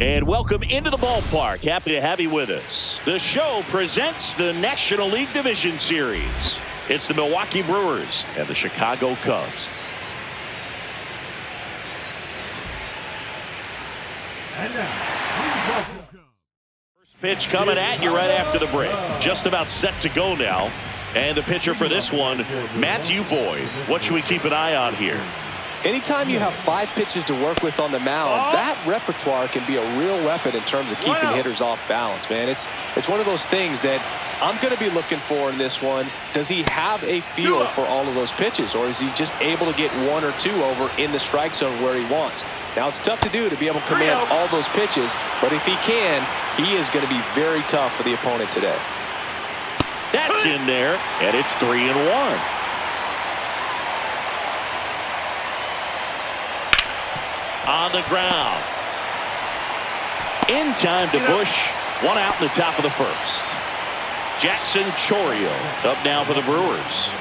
And welcome into the ballpark. Happy to have you with us. The show presents the National League Division Series. It's the Milwaukee Brewers and the Chicago Cubs. And now, first pitch coming at you right after the break. Just about set to go now. And the pitcher for this one, Matthew Boyd. What should we keep an eye on here? Anytime you have 5 pitches to work with on the mound, that repertoire can be a real weapon in terms of keeping hitters off balance, man. It's one of those things that I'm going to be looking for in this one. Does he have a feel for all of those pitches, or is he just able to get 1 or 2 over in the strike zone where he wants? Now, it's tough to do to be able to command all those pitches, but if he can, he is going to be very tough for the opponent today. That's in there, and it's 3-1. On the ground. In time to Bush. 1 out in the top of the first. Jackson Chourio up now for the Brewers.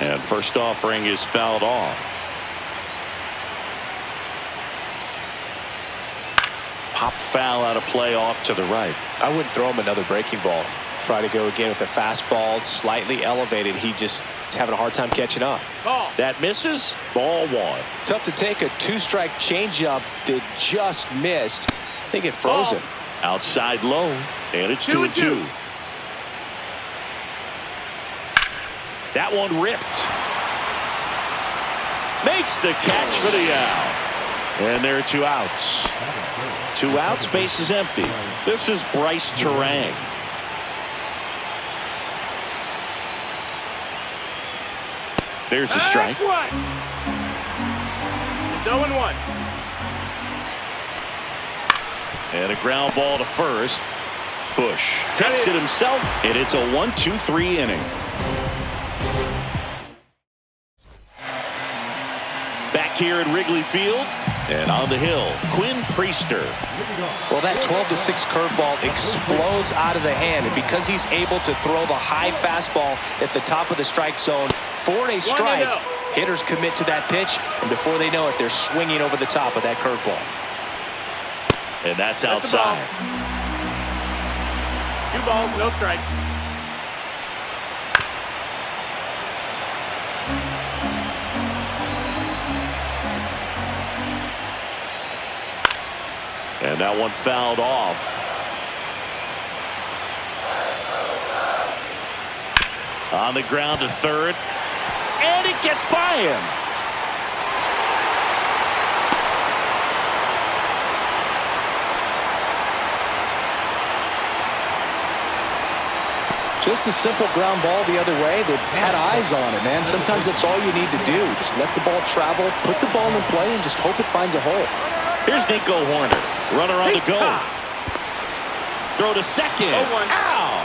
And first offering is fouled off. Pop foul out of play off to the right. I wouldn't throw him another breaking ball. Try to go again with the fastball, slightly elevated. He just is having a hard time catching up. That misses. Ball 1. Tough to take a 2-strike changeup that just missed. I think it froze him. Outside low, and it's 2-2. That one ripped. Makes the catch for the out. And there are 2 outs. 2 outs, base is empty. This is Bryce Terang. There's a strike. It's 0-1. And a ground ball to first. Bush takes it himself, and it's a 1-2-3 inning. Back here at Wrigley Field, and on the hill, Quinn Priester. Well, that 12-6 curveball explodes out of the hand, and because he's able to throw the high fastball at the top of the strike zone for a strike, hitters commit to that pitch, and before they know it, they're swinging over the top of that curveball. And that's outside. 2 balls, no strikes. And that one fouled off. On the ground to third. And it gets by him. Just a simple ground ball the other way. They had eyes on it, man. Sometimes that's all you need to do. Just let the ball travel, put the ball in play, and just hope it finds a hole. Here's Nico Horner. Runner on the go. Throw to second. Ow!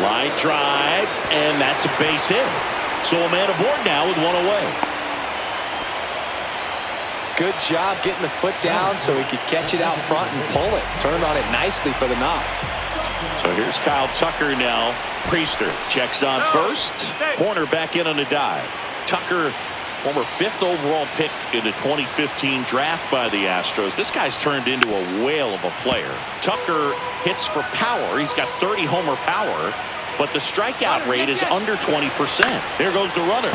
Line drive, and that's a base hit. So a man aboard now with 1 away. Good job getting the foot down so he could catch it out front and pull it. Turned on it nicely for the knock. So here's Kyle Tucker now. Priester checks on first. Horner back in on the dive. Tucker, former 5th overall pick in the 2015 draft by the Astros. This guy's turned into a whale of a player. Tucker hits for power. He's got 30 homer power, but the strikeout rate is under 20%. There goes the runner.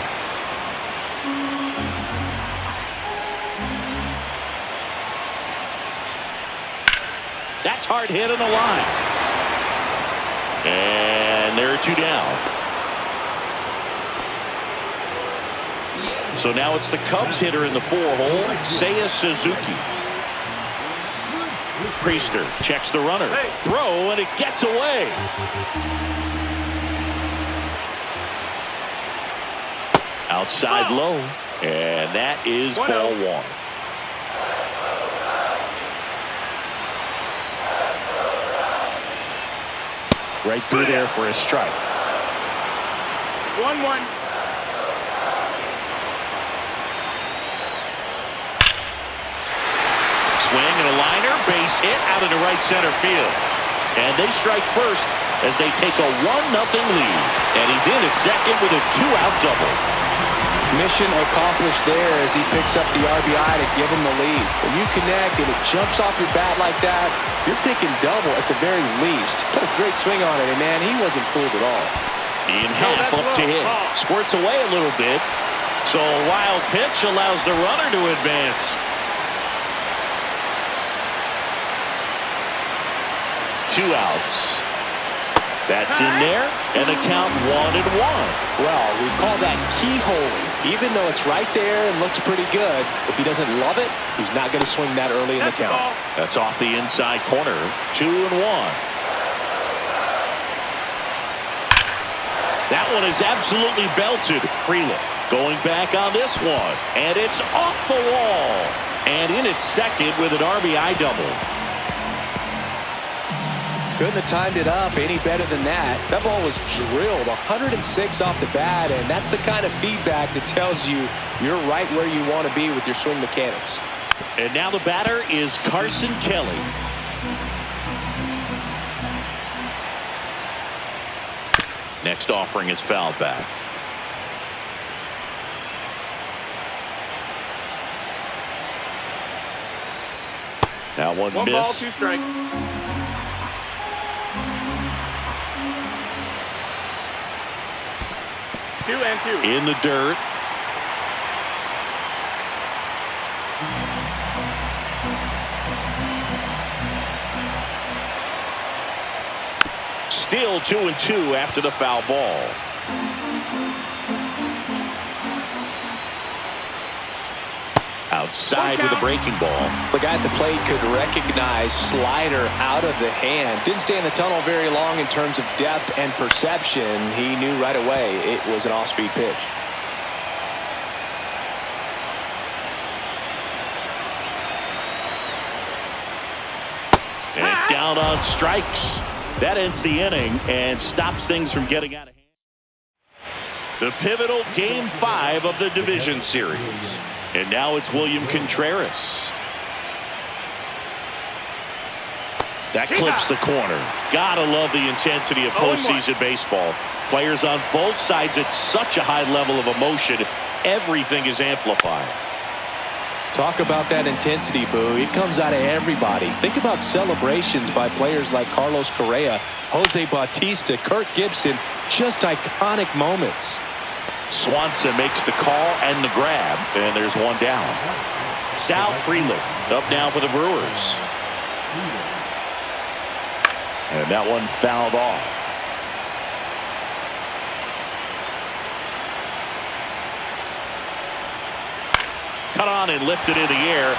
That's hard hit on the line. And there are 2 down. So now it's the Cubs hitter in the 4-hole, Seiya Suzuki. Priester checks the runner. Throw, and it gets away. Outside low, and that is ball 1. Right through there for a strike. 1-1. Swing and a liner, base hit out into right center field. And they strike first as they take a 1-0 lead. And he's in at second with a 2-out double. Mission accomplished there as he picks up the RBI to give him the lead. When you connect and it jumps off your bat like that, you're thinking double at the very least. Put a great swing on it, and man, he wasn't fooled at all. Ian Happ up to hit. Squirts away a little bit. So a wild pitch allows the runner to advance. 2 outs. That's in there, and a count 1-1. Well, we call that keyholing. Even though it's right there and looks pretty good, if he doesn't love it, he's not going to swing that early in the count. That's off the inside corner. 2-1. That one is absolutely belted. Freeland going back on this one, and it's off the wall. And in at second with an RBI double. Couldn't have timed it up any better than that. That ball was drilled 106 off the bat, and that's the kind of feedback that tells you you're right where you want to be with your swing mechanics. And now the batter is Carson Kelly. Next offering is fouled back. That one missed. 1 ball, 2 strikes. In the dirt. Still 2-2 after the foul ball. Outside with a breaking ball. The guy at the plate could recognize slider out of the hand. Didn't stay in the tunnel very long in terms of depth and perception. He knew right away it was an off-speed pitch. And down on strikes. That ends the inning and stops things from getting out of hand. The pivotal Game 5 of the division series. And now it's William Contreras. That clips the corner. Gotta love the intensity of postseason baseball. Players on both sides at such a high level of emotion. Everything is amplified. Talk about that intensity, Boo. It comes out of everybody. Think about celebrations by players like Carlos Correa, Jose Bautista, Kirk Gibson. Just iconic moments. Swanson makes the call and the grab, and there's one down. Sal Freeland up now for the Brewers. And that one fouled off. Cut on and lifted in the air,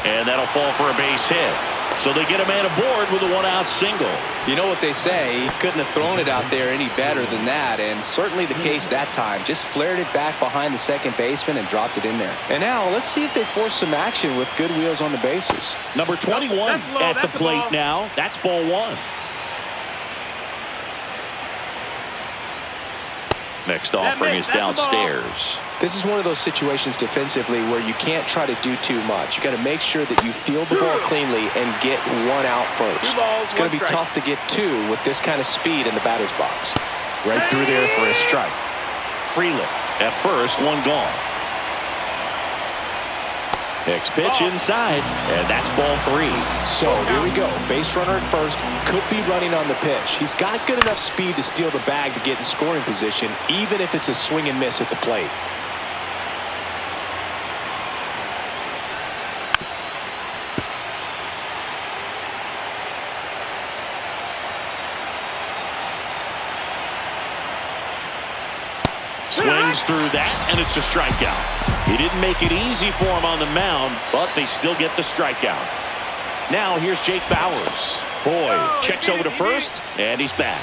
and that'll fall for a base hit. So they get a man aboard with a 1-out single. You know what they say, he couldn't have thrown it out there any better than that, and certainly the case that time. Just flared it back behind the second baseman and dropped it in there. And now let's see if they force some action with good wheels on the bases. Number 21 at the plate now. That's ball 1. Next offering is downstairs. This is one of those situations defensively where you can't try to do too much. You got to make sure that you field the ball cleanly and get 1 out first. It's going to be tough to get 2 with this kind of speed in the batter's box. Right through there for a strike. Freeland at first, 1 gone. Next pitch inside, and that's ball 3. So here we go. Base runner at first, could be running on the pitch. He's got good enough speed to steal the bag to get in scoring position, even if it's a swing and miss at the plate. Swings through that, and it's a strikeout. He didn't make it easy for him on the mound, but they still get the strikeout. Now here's Jake Bauers. Boy, checks over to first, and he's back.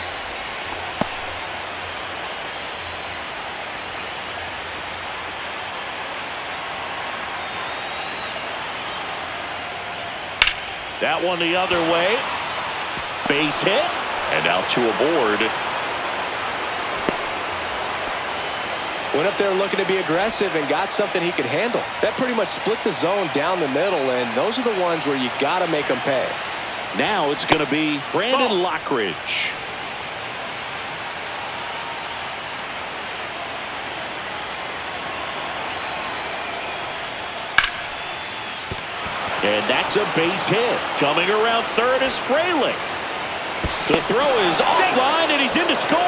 That one the other way. Base hit, and now 2 aboard. Went up there looking to be aggressive and got something he could handle. That pretty much split the zone down the middle, and those are the ones where you got to make them pay. Now it's going to be Brandon Lockridge. And that's a base hit. Coming around third is Fralick. The throw is offline, and he's in to score.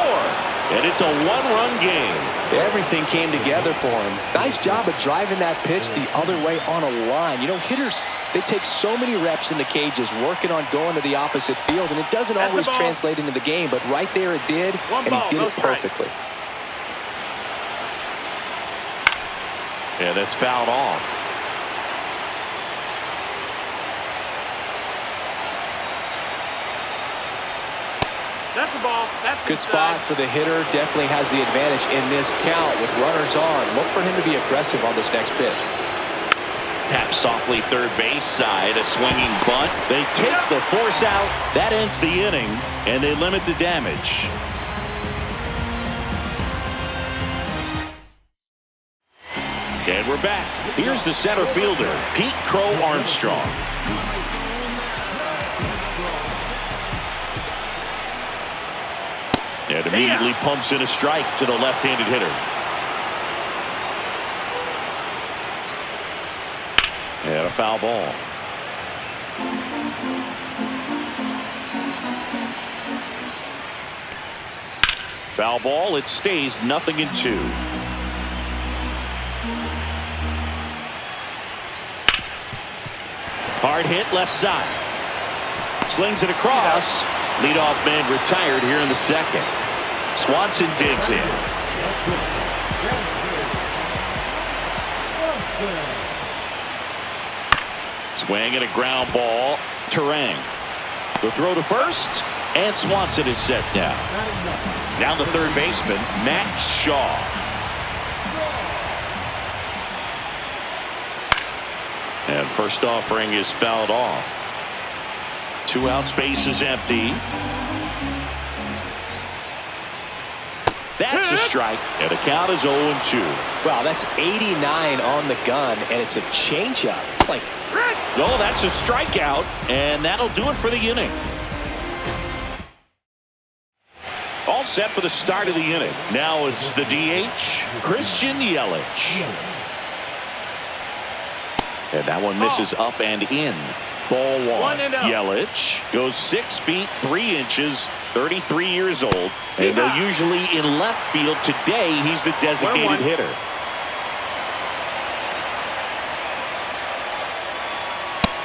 And it's a one-run game. Everything came together for him. Nice job of driving that pitch the other way on a line. You know, hitters, they take so many reps in the cages working on going to the opposite field, and it doesn't always translate into the game, but right there it did, and he did it perfectly. Yeah, that's fouled off. That's the ball. That's good spot for the hitter. Definitely has the advantage in this count with runners on. Look for him to be aggressive on this next pitch. Tap softly third base side. A swinging bunt. They take the force out. That ends the inning, and they limit the damage. And we're back. Here's the center fielder, Pete Crow Armstrong. And immediately pumps in a strike to the left-handed hitter. And a foul ball. Foul ball. It stays 0-2. Hard hit left side. Slings it across. Leadoff man retired here in the second. Swanson digs in. Swing and a ground ball. Terang. The throw to first. And Swanson is set down. Now the third baseman, Matt Shaw. And first offering is fouled off. 2 out, space is empty. That's a strike, and the count is 0-2. Wow, that's 89 on the gun, and it's a changeup. It's like, no, that's a strikeout, and that'll do it for the inning. All set for the start of the inning. Now it's the DH, Christian Yelich. And that one misses up and in. Ball one. Yelich goes 6 feet 3 inches, 33 years old, and though usually in left field, today he's the designated hitter.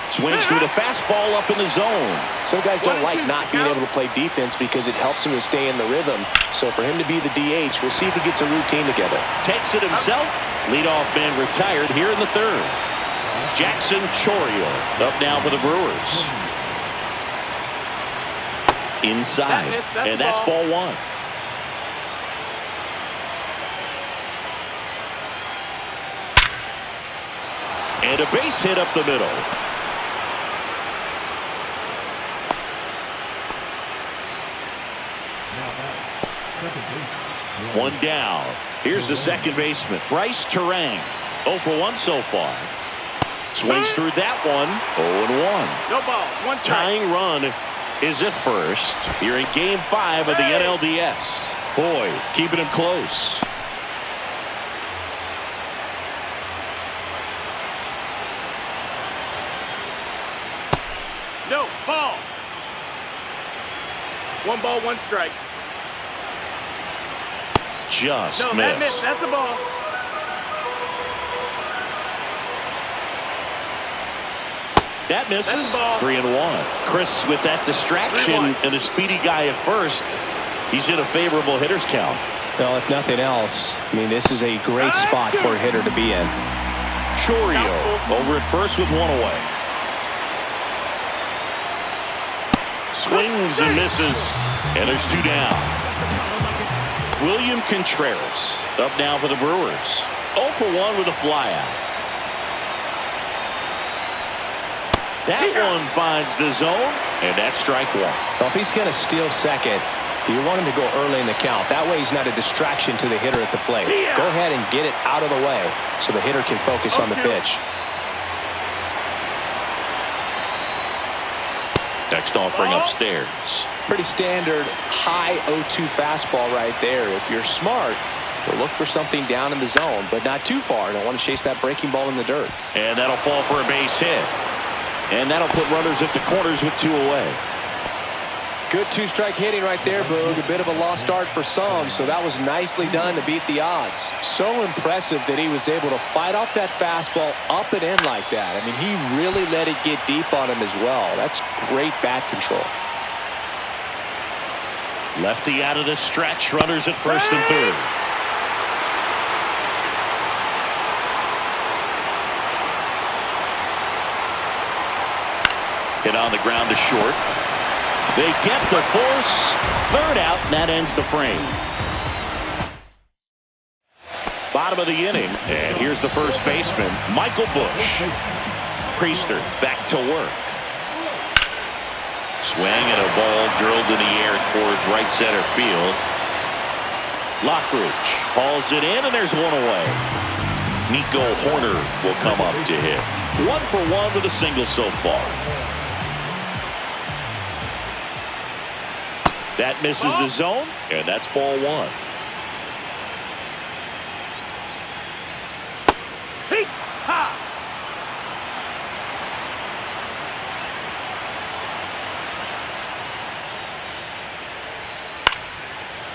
Swings through the fastball up in the zone. Some guys don't like not being able to play defense because it helps him to stay in the rhythm. So for him to be the DH, we'll see if he gets a routine together. Takes it himself. Leadoff man retired here in the third. Jackson Chourio up now for the Brewers. Inside, and that's ball one. And a base hit up the middle. One down. Here's the second baseman, Bryce Terang. 0 for 1 so far. Swings through that one. 0-1. No ball. One tying run is at first. Here in Game 5 of the NLDS. Boy, keeping him close. No ball. 1 ball, 1 strike. Just no, missed. That missed. That's a ball. That misses. 3-1. Chris with that distraction and a speedy guy at first. He's in a favorable hitter's count. Well, if nothing else, I mean, this is a great spot for a hitter to be in. Chourio over at first with 1 away. Swings and misses, and there's 2 down. William Contreras up now for the Brewers. 0 for 1 with a flyout. That one finds the zone, and that's strike 1. Well, if he's going to steal second, you want him to go early in the count. That way he's not a distraction to the hitter at the plate. Go ahead and get it out of the way so the hitter can focus on the pitch. Next offering upstairs. Pretty standard high 0-2 fastball right there. If you're smart, you'll look for something down in the zone, but not too far. Don't want to chase that breaking ball in the dirt. And that'll fall for a base hit. And that'll put runners at the corners with 2 away. Good 2-strike hitting right there, Boog. A bit of a lost start for some, so that was nicely done to beat the odds. So impressive that he was able to fight off that fastball up and in like that. I mean, he really let it get deep on him as well. That's great bat control. Lefty out of the stretch. Runners at first and third. Hit on the ground to short. They get the force. Third out, and that ends the frame. Bottom of the inning, and here's the first baseman, Michael Bush. Priester back to work. Swing and a ball drilled in the air towards right center field. Lockridge hauls it in, and there's one away. Nico Horner will come up to hit. 1 for 1 with a single so far. That misses the zone, and that's ball 1. Hey, ha!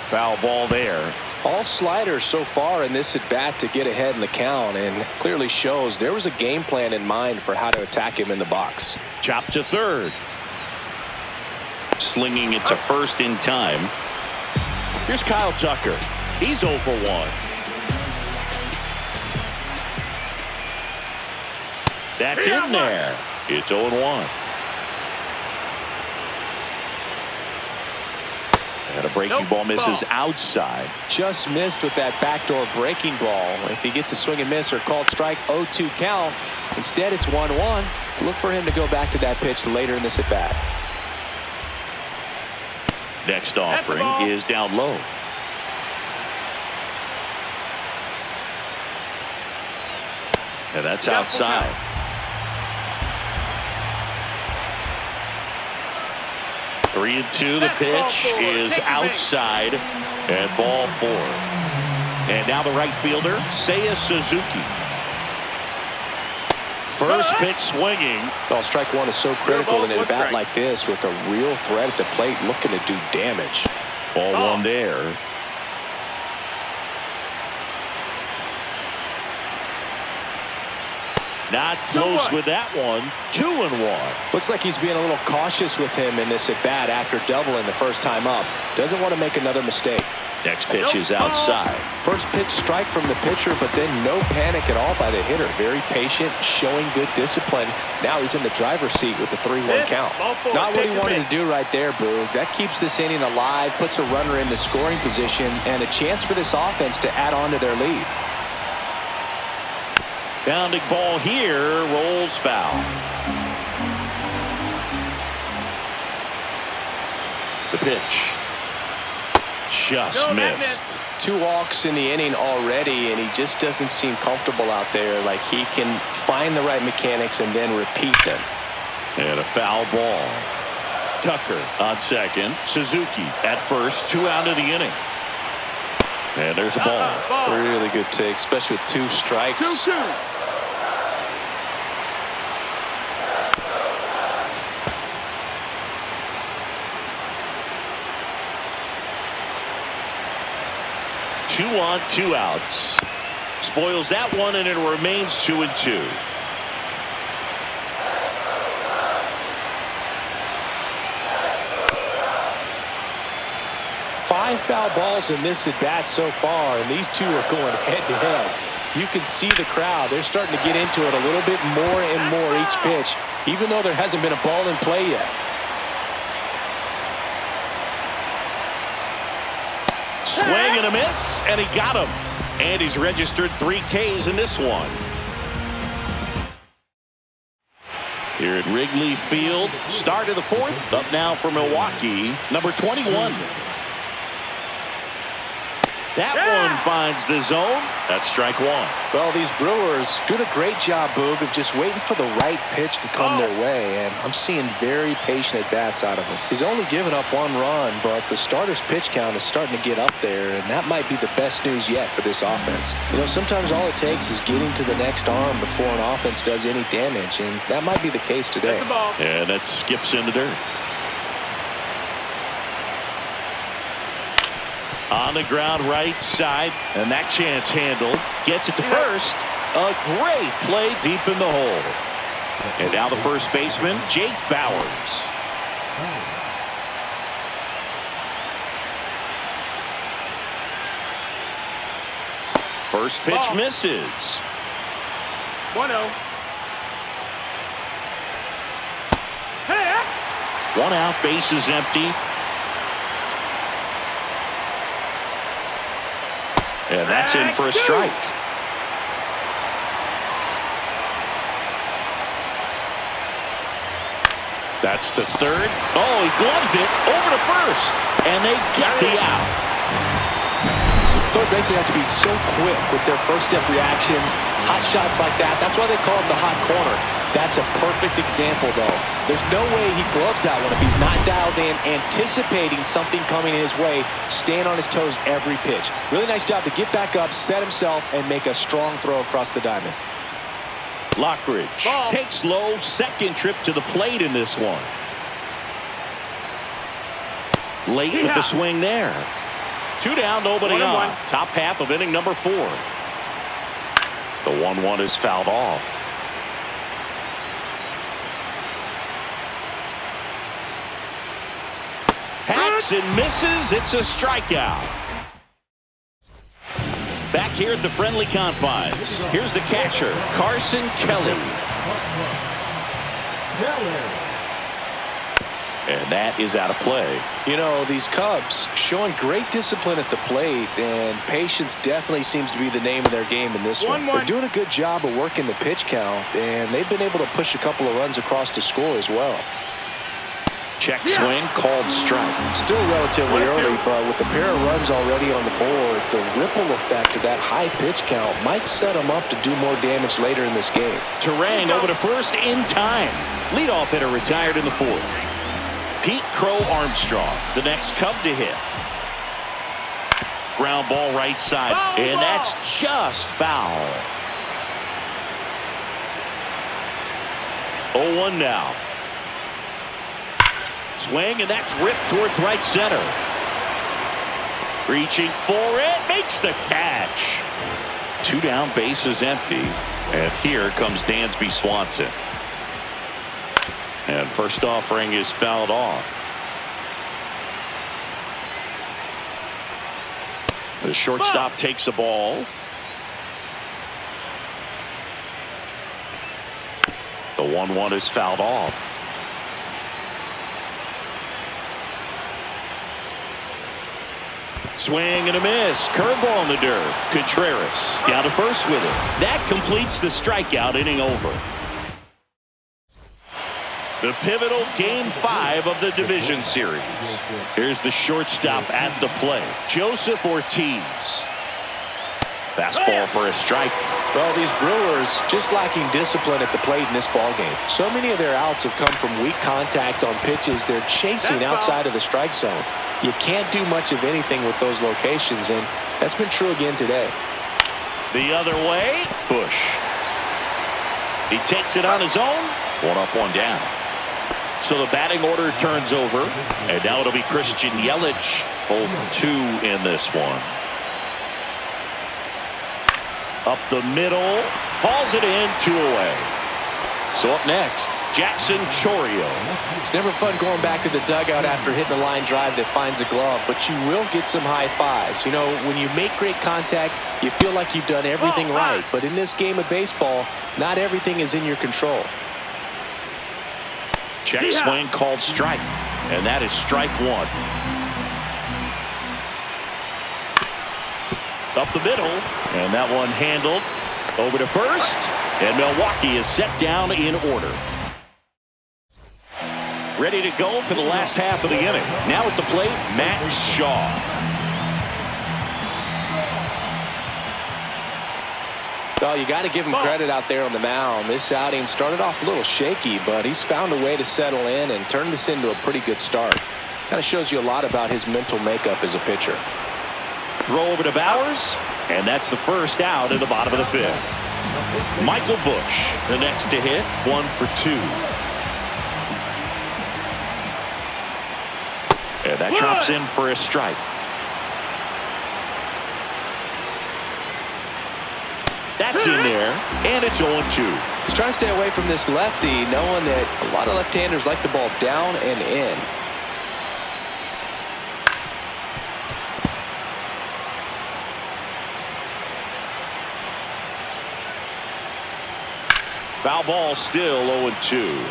Foul ball there. All sliders so far in this at bat to get ahead in the count, and clearly shows there was a game plan in mind for how to attack him in the box. Chop to third. Slinging it to first in time. Here's Kyle Tucker. He's 0 for 1. That's in there. It's 0-1. And a breaking ball misses outside. Just missed with that backdoor breaking ball. If he gets a swing and miss or called strike, 0-2 count. Instead, it's 1-1. Look for him to go back to that pitch later in this at bat. Next offering is down low. And that's outside. Three and two. The pitch is outside, and ball 4. And now the right fielder, Seiya Suzuki. First pitch swinging. Well, strike 1 is so critical in a bat like this with a real threat at the plate looking to do damage. Ball 1 there. Not close with that one. 2-1. Looks like he's being a little cautious with him in this at bat after doubling the first time up. Doesn't want to make another mistake. Next pitch is outside. First pitch strike from the pitcher, but then no panic at all by the hitter. Very patient, showing good discipline. Now he's in the driver's seat with the 3-1 count. Not what he wanted to do right there, Boog. That keeps this inning alive, puts a runner in the scoring position, and a chance for this offense to add on to their lead. Bounding ball here, rolls foul. The pitch. Just missed. 2 walks in the inning already, and he just doesn't seem comfortable out there. Like he can find the right mechanics and then repeat them. And a foul ball. Tucker on second. Suzuki at first. 2 out of the inning. And there's a ball. Really good take, especially with 2 strikes. 2-2. Two on, 2 outs. Spoils that one, and it remains 2-2. Five foul balls in this at bat so far, and these 2 are going head to head. You can see the crowd. They're starting to get into it a little bit more and more each pitch, even though there hasn't been a ball in play yet. Swing and a miss, and he got him. And he's registered 3 Ks in this one. Here at Wrigley Field, start of the 4th. Up now for Milwaukee, number 21. That one finds the zone. That's strike one. Well, these Brewers doing a great job, Boog, of just waiting for the right pitch to come their way, and I'm seeing very patient at-bats out of him. He's only given up 1 run, but the starter's pitch count is starting to get up there, and that might be the best news yet for this offense. You know, sometimes all it takes is getting to the next arm before an offense does any damage, and that might be the case today. And that skips in the dirt. On the ground right side, and that chance handled. Gets it to first. A great play deep in the hole. And now the first baseman, Jake Bauers. First pitch misses. 1-0. One out, bases empty. And that's in for a strike. That's to third. Oh, he gloves it over to first. And they got the out. Third basemen have to be so quick with their first step reactions. Hot shots like that. That's why they call it the hot corner. That's a perfect example, though. There's no way he gloves that one if he's not dialed in, anticipating something coming his way, staying on his toes every pitch. Really nice job to get back up, set himself, and make a strong throw across the diamond. Lockridge takes low, second trip to the plate in this one. Late with the swing there. 2 down, nobody on. Top half of inning number 4. The 1-1 is fouled off. Hacks and misses. It's a strikeout. Back here at the friendly confines. Here's the catcher, Carson Kelly. And that is out of play. You know, these Cubs showing great discipline at the plate, and patience definitely seems to be the name of their game in this one. They're doing a good job of working the pitch count, and they've been able to push a couple of runs across to score as well. Check swing, called strike. It's still relatively early, but with a pair of runs already on the board, the ripple effect of that high pitch count might set them up to do more damage later in this game. Turang over to first in time. Leadoff hitter retired in the 4th. Pete Crow Armstrong, the next Cub to hit. Ground ball right side, and that's just foul. 0-1 now. Swing, and that's ripped towards right center. Reaching for it, makes the catch. 2 down, bases empty. And here comes Dansby Swanson. And first offering is fouled off. The shortstop takes the ball. The 1-1 is fouled off. Swing and a miss. Curveball in the dirt. Contreras down to first with it. That completes the strikeout, inning over. The pivotal Game 5 of the division series. Here's the shortstop at the plate, Joseph Ortiz. Fastball for a strike. Well, these Brewers just lacking discipline at the plate in this ballgame. So many of their outs have come from weak contact on pitches they're chasing outside of the strike zone. You can't do much of anything with those locations, and that's been true again today. The other way, Bush. He takes it on his own. 1 up, 1 down. So the batting order turns over, and now it'll be Christian Yelich, 0 for 2 in this one. Up the middle, hauls it in, 2 away. So up next, Jackson Chourio. It's never fun going back to the dugout after hitting a line drive that finds a glove, but you will get some high fives. You know, when you make great contact, you feel like you've done everything right. But in this game of baseball, not everything is in your control. Check swing called strike, and that is strike 1. Up the middle, and that one handled over to first, and Milwaukee is set down in order. Ready to go for the last half of the inning. Now at the plate, Matt Shaw. Well, you got to give him credit out there on the mound. This outing started off a little shaky, but he's found a way to settle in and turn this into a pretty good start. Kind of shows you a lot about his mental makeup as a pitcher. Throw over to Bowers, and that's the first out in the bottom of the fifth. Michael Busch, the next to hit, 1 for 2. And that drops in for a strike. That's in there, and it's 0-2. He's trying to stay away from this lefty, knowing that a lot of left-handers like the ball down and in. Foul ball, still 0-2.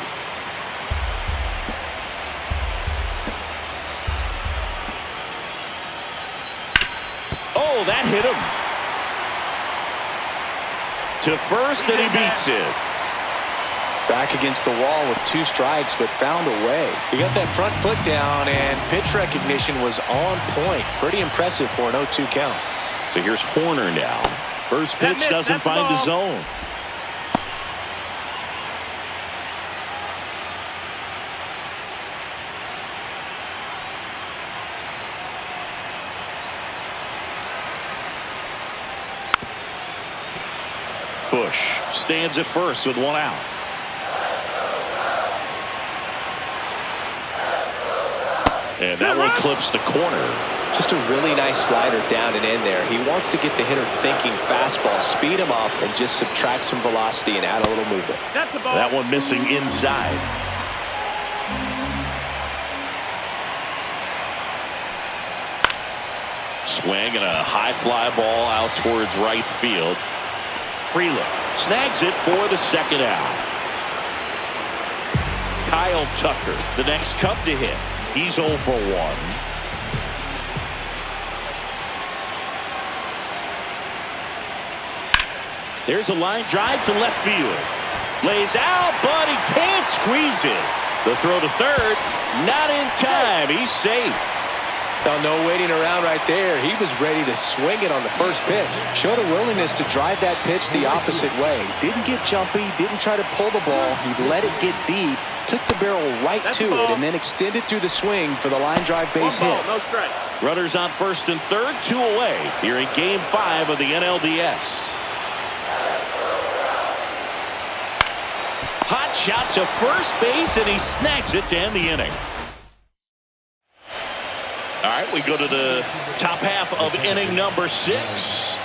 Oh, that hit him. To first, and he beats it. Back against the wall with 2 strikes, but found a way. He got that front foot down, and pitch recognition was on point. Pretty impressive for an 0-2 count. So here's Horner now. First pitch doesn't find the zone. Busch stands at first with 1 out. And that one clips the corner. Just a really nice slider down and in there. He wants to get the hitter thinking fastball, speed him up, and just subtract some velocity and add a little movement. That's the ball. That one missing inside. Swing and a high fly ball out towards right field. Freeland snags it for the second out. Kyle Tucker, the next Cub to hit. He's 0 for 1. There's a line drive to left field. Lays out, but he can't squeeze it. The throw to third, not in time. He's safe. Well, no waiting around right there. He was ready to swing it on the first pitch. Showed a willingness to drive that pitch the opposite way. Didn't get jumpy, didn't try to pull the ball. He let it get deep, took the barrel right to it, and then extended through the swing for the line drive base hit. No strike. Runners on first and third, 2 away here in Game 5 of the NLDS. Hot shot to first base, and he snags it to end the inning. All right, we go to the top half of inning number 6.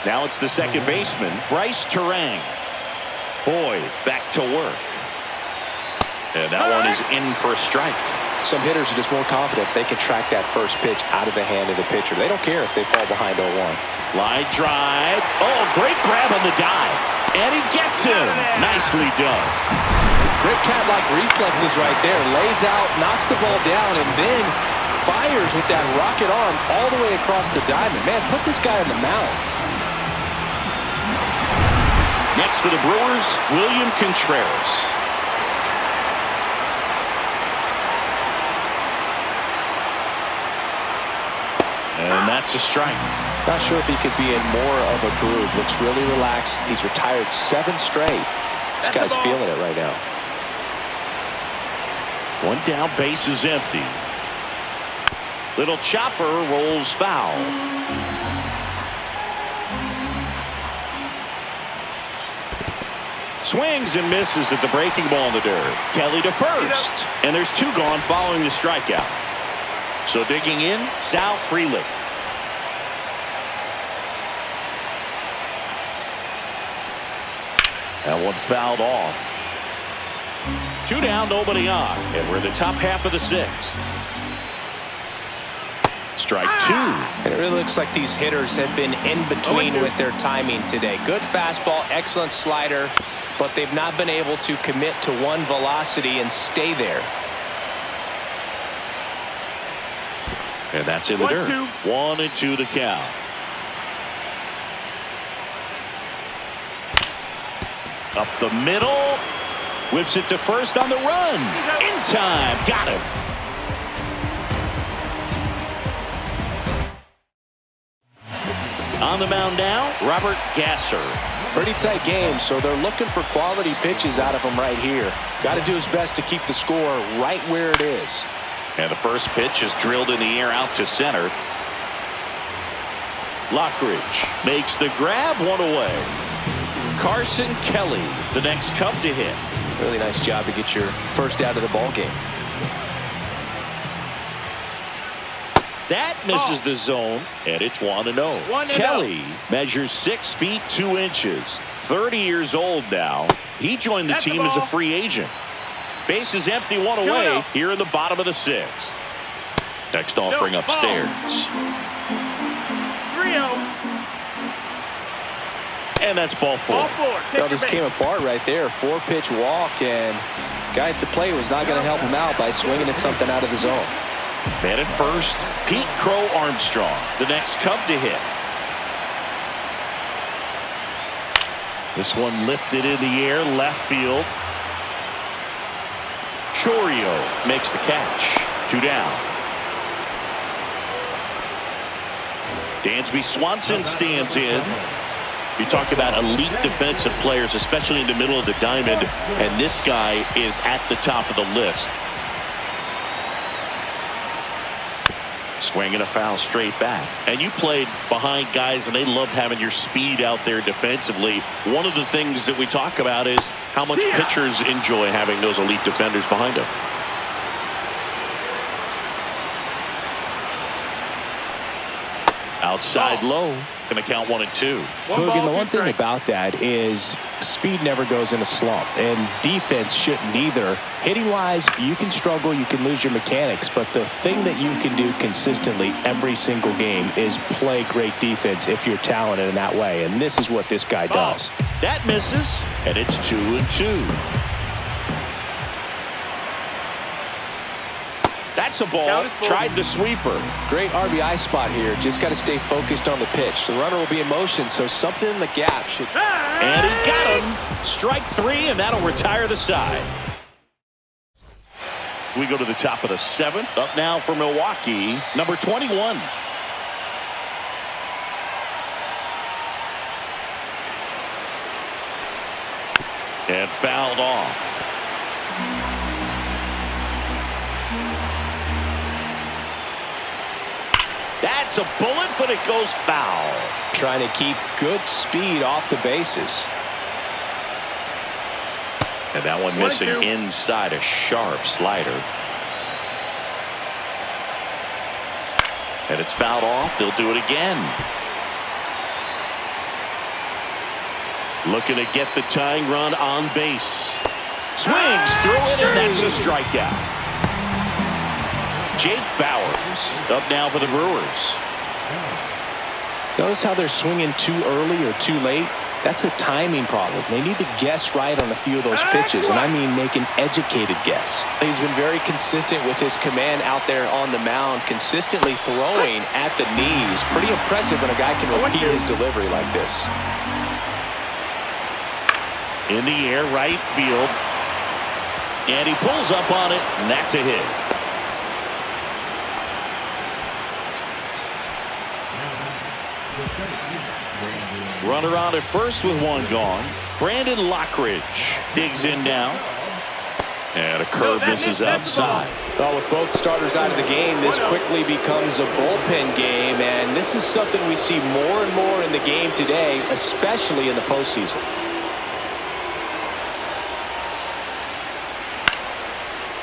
Now it's the second baseman, Bryce Turang. Boyd back to work. And that one is in for a strike. Some hitters are just more confident they can track that first pitch out of the hand of the pitcher. They don't care if they fall behind 0-1. Line drive. Oh, great grab on the dive. And he gets him. Nicely done. Great cat-like reflexes right there. Lays out, knocks the ball down, and then fires with that rocket arm all the way across the diamond. Man, put this guy on the mound. Next for the Brewers, William Contreras. And that's a strike. Not sure if he could be in more of a groove. Looks really relaxed. He's retired 7 straight. This guy's feeling it right now. 1 down, base is empty. Little chopper rolls foul. Swings and misses at the breaking ball in the dirt. Kelly to first. And there's 2 gone following the strikeout. So digging in, Sal Freeland. That one fouled off. 2 down, nobody on. And we're in the top half of the 6th. Strike 2. And it really looks like these hitters have been in between with their timing today. Good fastball, excellent slider, but they've not been able to commit to one velocity and stay there. And that's in the dirt. 1-2 to count. Up the middle. Whips it to first on the run. In time. Got him. On the mound now, Robert Gasser. Pretty tight game, so they're looking for quality pitches out of him right here. Got to do his best to keep the score right where it is. And the first pitch is drilled in the air out to center. Lockridge makes the grab, one away. Carson Kelly, the next Cub to hit. Really nice job to get your first out of the ball game. That misses the zone, and it's 1-0. Kelly measures 6 feet 2 inches. 30 years old now. He joined the team as a free agent. Base is empty, 1 away here in the bottom of the 6th. Next offering upstairs. 3-0. And that's ball 4. Well, this came apart right there. 4-pitch walk, and guy at the plate was not going to help him out by swinging at something out of the zone. Man at first, Pete Crow Armstrong, the next Cub to hit. This one lifted in the air, left field. Chorio makes the catch. 2 down. Dansby Swanson stands in. You talk about elite defensive players, especially in the middle of the diamond, and this guy is at the top of the list. Swing and a foul straight back. And you played behind guys, and they love having your speed out there defensively. One of the things that we talk about is how much pitchers enjoy having those elite defenders behind them. Outside low. Going to count 1 and 2. Look, and the one thing about that is speed never goes in a slump, and defense shouldn't either. Hitting-wise, you can struggle, you can lose your mechanics, but the thing that you can do consistently every single game is play great defense if you're talented in that way, and this is what this guy does. That misses, and it's 2 and 2. That's a ball. Tried the sweeper. Great RBI spot here. Just got to stay focused on the pitch. The runner will be in motion, so something in the gap should. And he got him. Strike 3, and that'll retire the side. We go to the top of the 7th. Up now for Milwaukee, number 21. And fouled off. That's a bullet, but it goes foul. Trying to keep good speed off the bases. And that one missing inside, a sharp slider. And it's fouled off. They'll do it again. Looking to get the tying run on base. Swings through it, and that's a strikeout. Jake Bowers up now for the Brewers. Notice how they're swinging too early or too late? That's a timing problem. They need to guess right on a few of those pitches, and I mean make an educated guess. He's been very consistent with his command out there on the mound, consistently throwing at the knees. Pretty impressive when a guy can repeat his delivery like this. In the air, right field. And he pulls up on it, and that's a hit. Runner on at first with 1 gone. Brandon Lockridge digs in now. And a curve misses outside. Well, with both starters out of the game, this quickly becomes a bullpen game, and this is something we see more and more in the game today, especially in the postseason.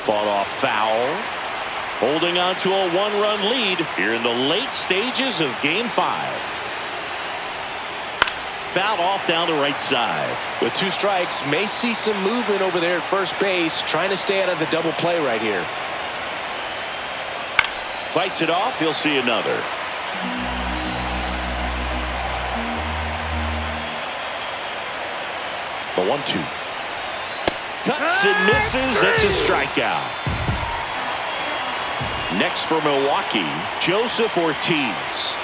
Fought off foul. Holding on to a 1-run lead here in the late stages of Game 5. Fouled off down the right side. With 2 strikes, may see some movement over there at first base, trying to stay out of the double play right here. Fights it off. He'll see another. The 1-2. Cuts and misses. That's a strikeout. Next for Milwaukee, Joseph Ortiz.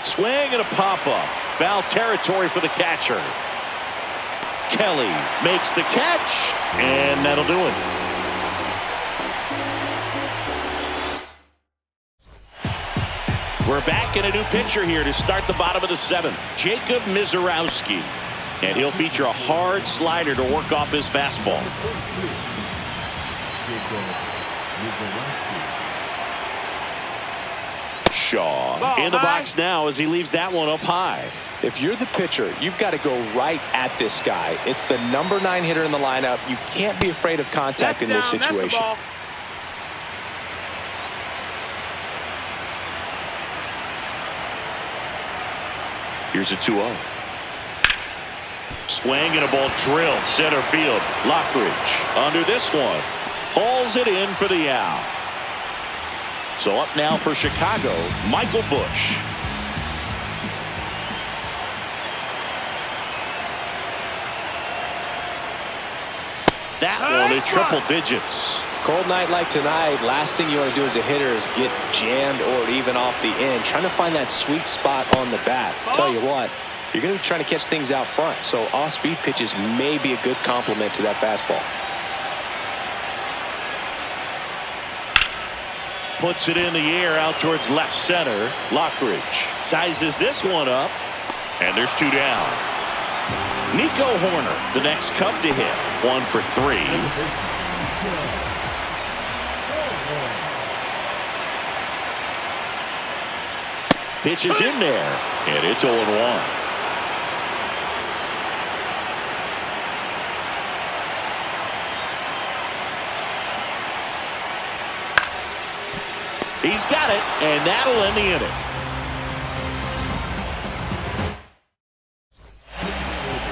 Swing and a pop-up. Foul territory for the catcher. Kelly makes the catch, and that'll do it. We're back in a new pitcher here to start the bottom of the 7th. Jacob Mizorowski. And he'll feature a hard slider to work off his fastball. Shaw in the box now as he leaves that one up high. If you're the pitcher, you've got to go right at this guy. It's the number 9 hitter in the lineup. You can't be afraid of contact in this situation. Here's a 2-0. Swing and a ball drilled center field. Lockridge under this one. Hauls it in for the out. So up now for Chicago, Michael Busch. That one at triple digits. Cold night like tonight, last thing you want to do as a hitter is get jammed or even off the end. Trying to find that sweet spot on the bat. Tell you what, you're going to be trying to catch things out front, so off-speed pitches may be a good complement to that fastball. Puts it in the air out towards left center. Lockridge sizes this one up, and there's 2 down. Nico Horner, the next Cub to hit. 1 for 3. Pitch is in there, and it's 0-1. He's got it, and that'll end the inning.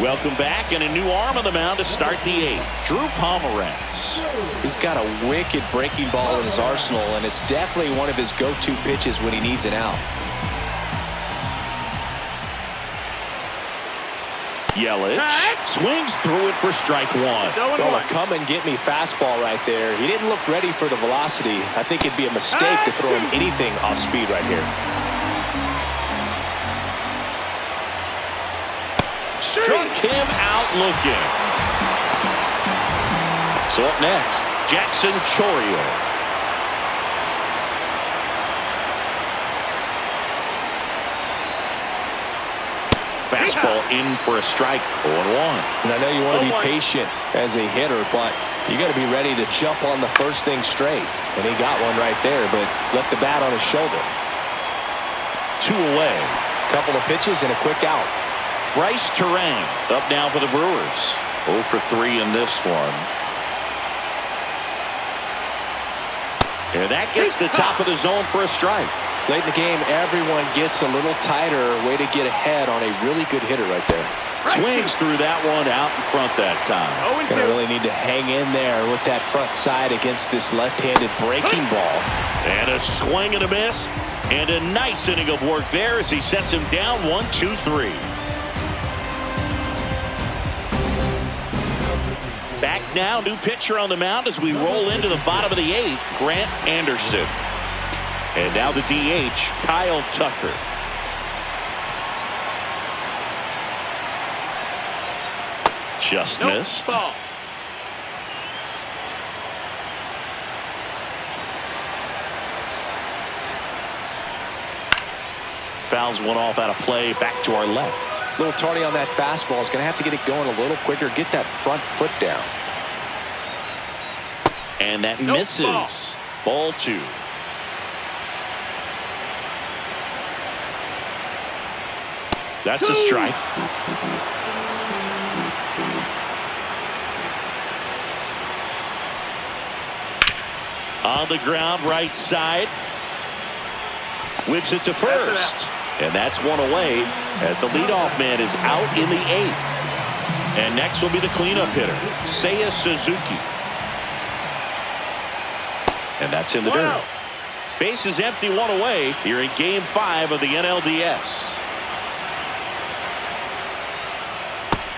Welcome back, and a new arm on the mound to start the 8th. Drew Pomeranz. He's got a wicked breaking ball in his arsenal, and it's definitely one of his go-to pitches when he needs an out. Yelich swings through it for strike 1. Well, a come and get me fastball right there. He didn't look ready for the velocity. I think it'd be a mistake to throw him anything off speed right here. Struck him out looking. So up next, Jackson Chourio. Fastball in for a strike. 0-1. And I know you want to be patient as a hitter, but you got to be ready to jump on the first thing straight. And he got one right there, but left the bat on his shoulder. 2 away. Couple of pitches and a quick out. Bryce Terang up now for the Brewers. 0 for 3 in this one. And that gets the top of the zone for a strike. Late in the game, everyone gets a little tighter. Way to get ahead on a really good hitter right there. Swings through that one out in front that time. Gonna really need to hang in there with that front side against this left-handed breaking ball. And a swing and a miss. And a nice inning of work there as he sets him down 1-2-3. Back now, new pitcher on the mound as we roll into the bottom of the 8th, Grant Anderson. And now the DH, Kyle Tucker. Just missed. Ball. Fouls one off out of play, back to our left. A little tardy on that fastball. Is going to have to get it going a little quicker. Get that front foot down. And that misses. Ball 2. That's a strike. On the ground, right side. Whips it to first. And that's one away as the leadoff man is out in the 8th. And next will be the cleanup hitter, Seiya Suzuki. And that's in the dirt. Base is empty, one away here in Game 5 of the NLDS.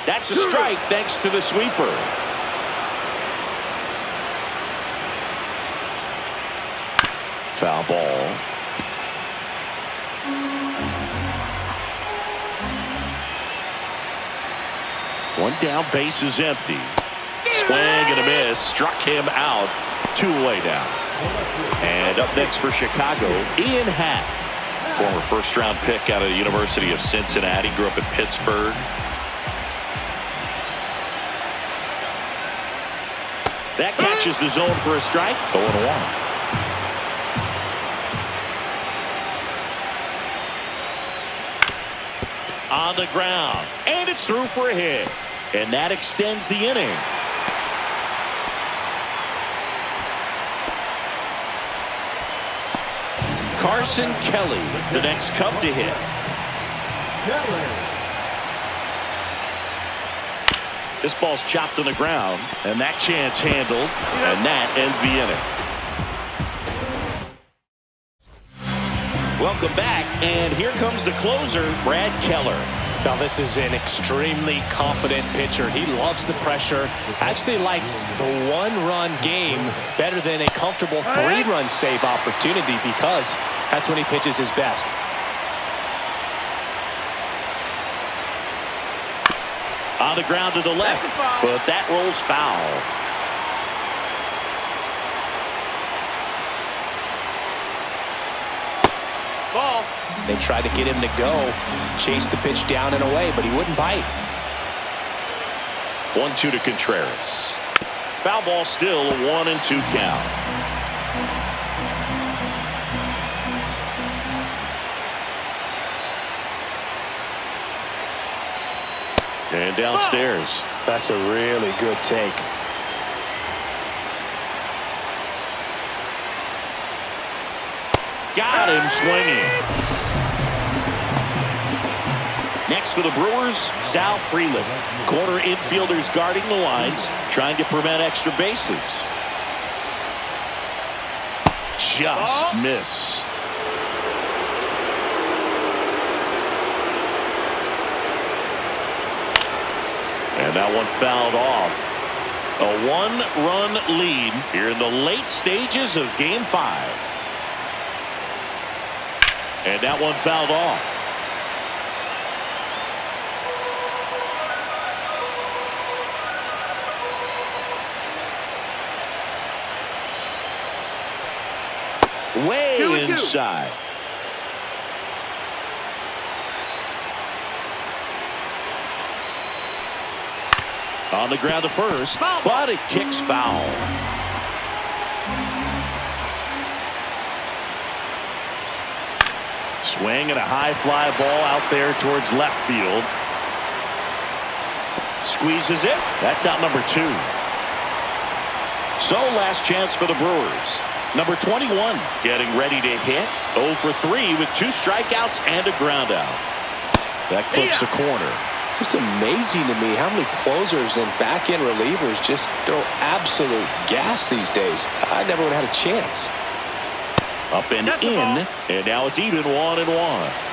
That's a strike thanks to the sweeper. Foul ball. One down, base is empty. Swing and a miss. Struck him out. 2 away now. And up next for Chicago, Ian Happ. Former first-round pick out of the University of Cincinnati. Grew up in Pittsburgh. That catches the zone for a strike. 0-1. On the ground, and it's through for a hit, and that extends the inning. Carson Kelly, the next Cub to hit. This ball's chopped on the ground, and that chance handled, and that ends the inning. Welcome back, and here comes the closer, Brad Keller. Now, this is an extremely confident pitcher. He loves the pressure, actually likes the one-run game better than a comfortable three-run save opportunity because that's when he pitches his best. On the ground to the left, but that rolls foul. Ball. They tried to get him to go, chase the pitch down and away, but he wouldn't bite. 1-2 to Contreras. Foul ball still, a 1-2 count. And downstairs. That's a really good take. Got him swinging. Next for the Brewers, Sal Freeland. Corner infielders guarding the lines, trying to prevent extra bases. Just missed. And that one fouled off. A one-run lead here in the late stages of Game 5. And that one fouled off. Way 2-2. inside. On the ground to first, but it kicks foul. Swing and a high fly ball out there towards left field. Squeezes it. That's out number 2. So last chance for the Brewers. Number 21 getting ready to hit. 0 for 3 with 2 strikeouts and a ground out. That clips the corner. Just amazing to me how many closers and back-end relievers just throw absolute gas these days. I never would have had a chance. Up and in, and now it's even 1-1.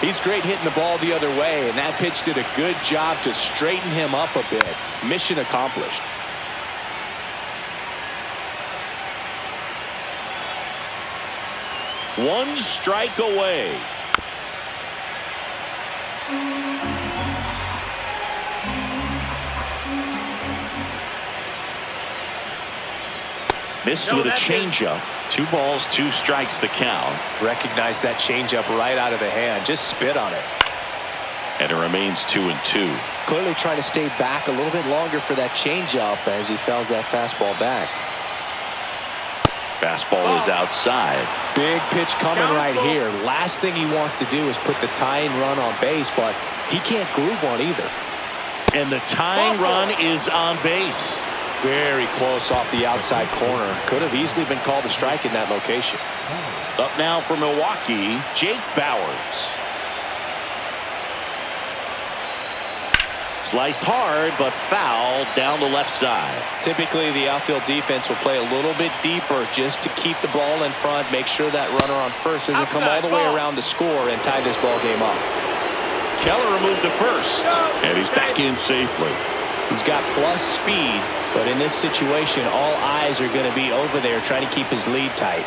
He's great hitting the ball the other way, and that pitch did a good job to straighten him up a bit. Mission accomplished. One strike away. Missed with a changeup. 2 balls, 2 strikes the count. Recognize that changeup right out of the hand. Just spit on it. And it remains 2-2. Clearly trying to stay back a little bit longer for that changeup as he fouls that fastball back. Fastball is outside. Big pitch coming right here. Last thing he wants to do is put the tying run on base, but he can't groove one either. And the tying run is on base. Very close off the outside corner. Could have easily been called a strike in that location. Up now for Milwaukee, Jake Bauers. Sliced hard, but foul down the left side. Typically, the outfield defense will play a little bit deeper just to keep the ball in front, make sure that runner on first doesn't come all the way around to score and tie this ball game up. Keller moved to first, and he's back in safely. He's got plus speed, but in this situation, all eyes are going to be over there trying to keep his lead tight.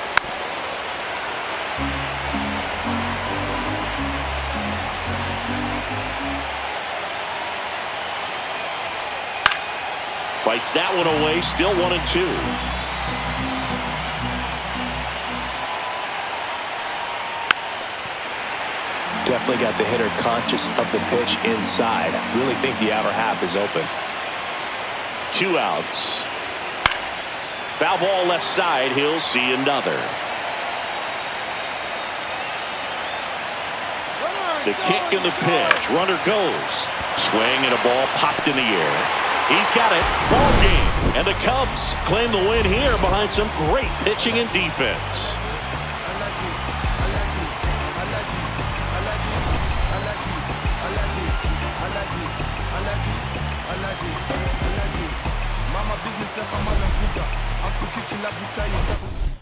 Fights that one away, still 1-2. definitely got the hitter conscious of the pitch inside. I really think the outer half is open. 2 outs. Foul ball left side. He'll see another. The kick and the pitch. Runner goes. Swing and a ball popped in the air. He's got it. Ball game. And the Cubs claim the win here behind some great pitching and defense. Mama business like a man and sugar. I'm for kicking la bouteille.